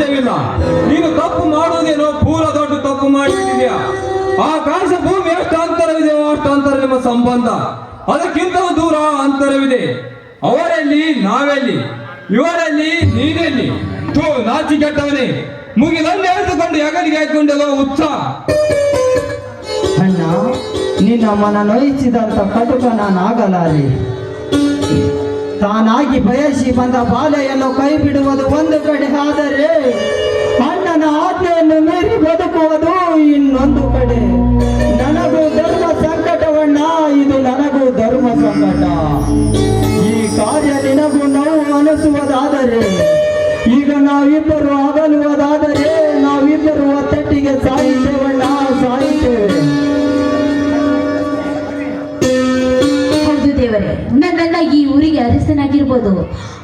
ಸಾಧ್ಯವಿಲ್ಲ. ನೀನು ತಪ್ಪು ಮಾಡುವುದೇನೋ ಪೂರ ದೊಡ್ಡ ತಪ್ಪು ಮಾಡಿಬಿಟ್ಟಿದ್ಯಾ. ಆಕಾಶ ಭೂಮಿ ಎಷ್ಟು ಅಂತರವಿದೆಯೋ ಅಷ್ಟು ಅಂತರ ನಿಮ್ಮ ಸಂಬಂಧ, ಅದಕ್ಕಿಂತ ದೂರ ಅಂತರವಿದೆ. ಅವರಲ್ಲಿ ನಾವೆಲ್ಲಿ, ಇವರಲ್ಲಿ ನೀನೆಲ್ಲಿ? ನಾಚಿ ಕೆಟ್ಟವನೇ, ಮುಗಿಲಲ್ಲಿ ಎಳೆದುಕೊಂಡು ಹೆಗಲಿಗೆ ಹಾಕೊಂಡೆಲ್ಲೋ ಉತ್ಸಾಹ. ಅಣ್ಣ, ನಿನ್ನ ಮನ ನೋಯಿಸಿದಂತ ಕಟುಕ ನಾನಾಗಲಾರೆ. ತಾನಾಗಿ ಬಯಸಿ ಬಂದ ಬಾಲೆಯನ್ನು ಕೈ ಬಿಡುವುದು ಒಂದು ಕಡೆ, ಆದರೆ ಅಣ್ಣನ ಆಜ್ಞೆಯನ್ನು ಮೀರಿ ಬದುಕುವುದು ಇನ್ನೊಂದು ಕಡೆ. ನನಗೂ ಧರ್ಮ ಸಂಕಟವಣ್ಣ, ಇದು ನನಗೂ ಧರ್ಮ ಸಂಕಟ. ಈ ಕಾರ್ಯ ನಿನಗೂ ನೋವು ಅನಿಸುವುದಾದರೆ, ಈಗ ನಾವಿಬ್ಬರು ಅಗಲುವುದಾದರೆ ನಾವಿಬ್ಬರು ಒತ್ತಟ್ಟಿಗೆ ಸಾಯುತ್ತೇವಣ್ಣ, ಸಾಯುತ್ತೇವೆ. ಹೌದು ದೇವರೇ, ನನ್ನನ್ನ ಈ ಊರಿಗೆ ಅರಸನಾಗಿರ್ಬೋದು,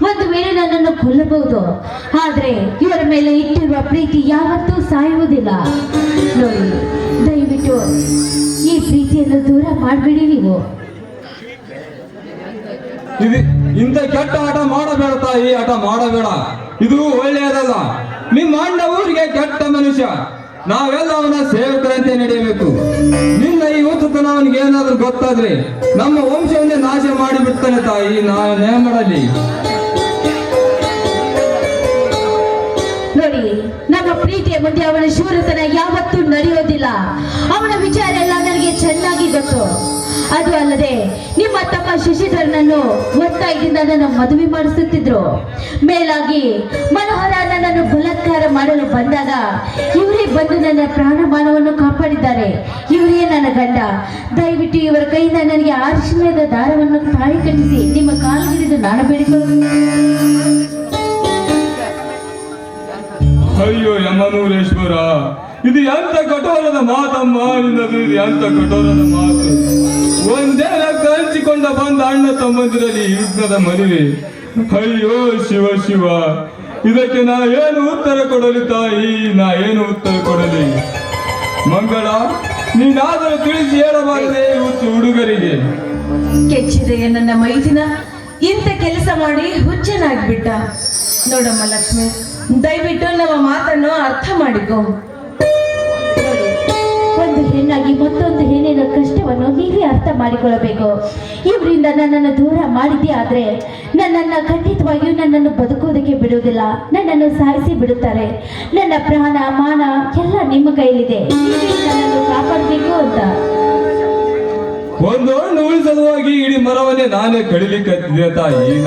ಒಂದು ವೇಳೆ ನನ್ನನ್ನು ಕೊಲ್ಲಬಹುದು, ಆದ್ರೆ ಇವರ ಮೇಲೆ ಇಟ್ಟಿರುವ ಪ್ರೀತಿ ಯಾವತ್ತೂ ಸಾಯುವುದಿಲ್ಲ. ನೋಡಿ, ದಯವಿಟ್ಟು ಈ ಪ್ರೀತಿಯನ್ನು ದೂರ ಮಾಡಬೇಡಿ ನೀವು. ಇಂಥ ಕೆಟ್ಟ ಆಟ ಮಾಡಬೇಡ ತಾಯಿ, ಆಟ ಮಾಡಬೇಡ. ಇದು ಒಳ್ಳೆಯದಲ್ಲ. ನಿಮ್ಮ ಅಣ್ಣ ಊರಿಗೆ ಕೆಟ್ಟ ಮನುಷ್ಯ, ನಾವೆಲ್ಲ ಅವನ ಸೇವಕರಂತೆ ನಡೆಯಬೇಕು. ನಿನ್ನ ಈ ಹುಚ್ಚುತನ ಅವನಿಗೆ ಏನಾದ್ರೂ ಗೊತ್ತಾದ್ರೆ ನಮ್ಮ ವಂಶವನ್ನೇ ನಾಶ ಮಾಡಿಬಿಡ್ತಾನೆ ತಾಯಿ. ನಾನೇ ಮಾಡಲಿ. ನೋಡಿ, ನಮ್ಮ ಪ್ರೀತಿಯ ಮುಂದೆ ಅವನ ಶೂರತನ ಯಾವತ್ತೂ ನಡೆಯೋದಿಲ್ಲ. ಅವನ ವಿಚಾರ ಎಲ್ಲ ನನಗೆ ಚೆನ್ನಾಗಿ ಗೊತ್ತು. ಅದು ಅಲ್ಲದೆ ನಿಮ್ಮ ತಮ್ಮ ಶಶಿಧರನನ್ನು ಒತ್ತಾಯದಿಂದ ನನ್ನ ಮದುವೆ ಮಾಡಿಸುತ್ತಿದ್ರು. ಮೇಲಾಗಿ ಮನೋಹರ ನನ್ನನ್ನು ಬಲಾತ್ಕಾರ ಮಾಡಲು ಬಂದಾಗ ಇವರೇ ಬಂದು ನನ್ನ ಪ್ರಾಣಮಾನವನ್ನು ಕಾಪಾಡಿದ್ದಾರೆ. ಇವರೇ ನನ್ನ ಗಂಡ. ದಯವಿಟ್ಟು ಇವರ ಕೈಯಿಂದ ನನಗೆ ಅರಿಶಿಣದ ದಾರವನ್ನು ತಾಳಿ ಕಟ್ಟಿಸಿ ನಿಮ್ಮ ಕಾಲಿಗಿರಿದು ನಾನು ಬೇಡಿಕೊಳ್ಳುತ್ತೇನೆ. ಅಯ್ಯೋ ಯಮನೂರೇಶ್ವರ, ಇದು ಎಂತ ಕಠೋರದ ಮಾತಮ್ಮ ನಿನ್ನದು. ಇದು ಎಂತ ಕಠೋರದ ಮಾತು. ಒಂದೇ ರಕ್ತ ಹಂಚಿಕೊಂಡ ಬಂದ ಅಣ್ಣ ತಮ್ಮಂದಿರಲ್ಲಿ ಯುದ್ಧದ ಮದುವೆ. ಅಯ್ಯೋ ಶಿವ ಶಿವ, ಇದಕ್ಕೆ ನಾ ಏನು ಉತ್ತರ ಕೊಡಲಿ ತಾಯಿ, ನಾ ಏನು ಉತ್ತರ ಕೊಡಲಿ? ಮಂಗಳ, ನೀನಾದರೂ ತಿಳಿಸಿ ಹೇಳಬಾರದೆ ಹುಚ್ಚು ಹುಡುಗರಿಗೆ. ಕೆಚ್ಚಿದೆಯ ನನ್ನ ಮೈದಿನ ಇಂಥ ಕೆಲಸ ಮಾಡಿ ಹುಚ್ಚನಾಗ್ಬಿಟ್ಟ. ನೋಡಮ್ಮ ಲಕ್ಷ್ಮಿ, ದಯವಿಟ್ಟು ನಮ್ಮ ಮಾತನ್ನು ಅರ್ಥ ಮಾಡಿಕೊ. ಒಂದು ಹೆಣ್ಣಾಗಿ ಮತ್ತೊಂದು ಹೆಣ್ಣಿನ ಕಷ್ಟವನ್ನು ನೀವೇ ಅರ್ಥ ಮಾಡಿಕೊಳ್ಳಬೇಕು. ಇವರಿಂದ ನನ್ನನ್ನು ದೂರ ಮಾಡಿದ್ದೇ ಆದ್ರೆ ನನ್ನನ್ನು ಖಂಡಿತವಾಗಿಯೂ ನನ್ನನ್ನು ಬದುಕೋದಕ್ಕೆ ಬಿಡುವುದಿಲ್ಲ. ನನ್ನನ್ನು ಸಾಯಿಸಿ ಬಿಡುತ್ತಾರೆ. ನನ್ನ ಪ್ರಾಣ ಮಾನ ಎಲ್ಲ ನಿಮ್ಮ ಕೈಲಿದೆ. ನನ್ನನ್ನು ಕಾಪಾಡಬೇಕು ಅಂತ. ಒಂದು ಹಣ್ಣು ಉಳಿಸಲುವಾಗಿ ಇಡೀ ಮರವನ್ನೇ ನಾನೇ ಕಡಿಲಿಕ್ಕೆ ತಾಯಿ.